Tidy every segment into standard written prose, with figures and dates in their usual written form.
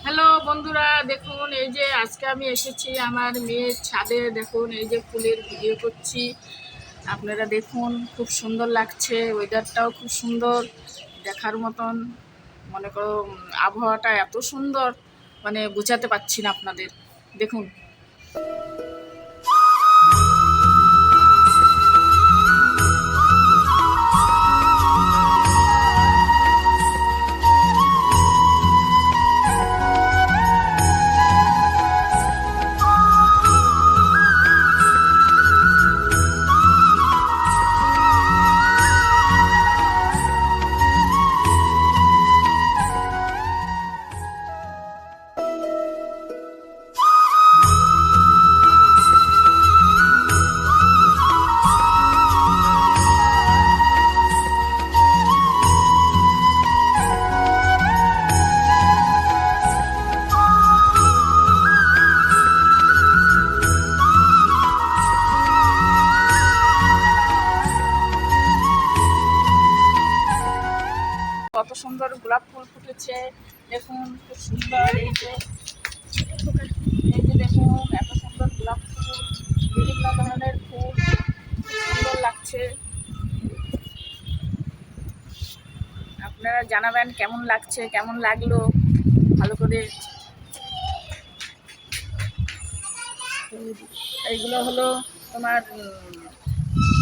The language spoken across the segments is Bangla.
হ্যালো বন্ধুরা, দেখুন এই যে আজকে আমি এসেছি আমার মেয়ের ছাদে। দেখুন এই যে ফুলের ভিডিও করছি, আপনারা দেখুন খুব সুন্দর লাগছে, ওয়েদারটাও খুব সুন্দর দেখার মতন। মনে করো আবহাওয়াটা এত সুন্দর, মানে বোঝাতে পারছি না আপনাদের। দেখুন কত সুন্দর গোলাপ ফুল ফুটেছে, দেখুন খুব সুন্দর। এই যে দেখুন এত সুন্দর গোলাপ ফুল, বিভিন্ন ধরনের ফুল, খুব সুন্দর লাগছে। আপনারা জানাবেন কেমন লাগছে, কেমন লাগলো ভালো করে। এইগুলো হলো তোমার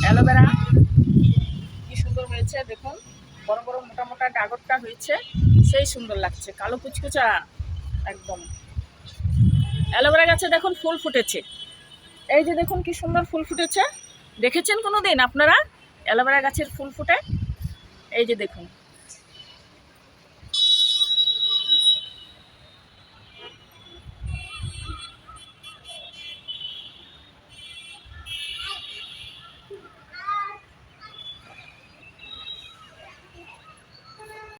অ্যালোভেরা, কি সুন্দর হয়েছে দেখুন, বড় বড় মোটা মোটা ডাগরটা হয়েছে, সেই সুন্দর লাগছে, কালো কুচকুচা একদম। অ্যালোভেরা গাছে দেখুন ফুল ফুটেছে, এই যে দেখুন কি সুন্দর ফুল ফুটেছে। দেখেছেন কোনো দিন আপনারা অ্যালোভেরা গাছের ফুল ফুটে? এই যে দেখুন।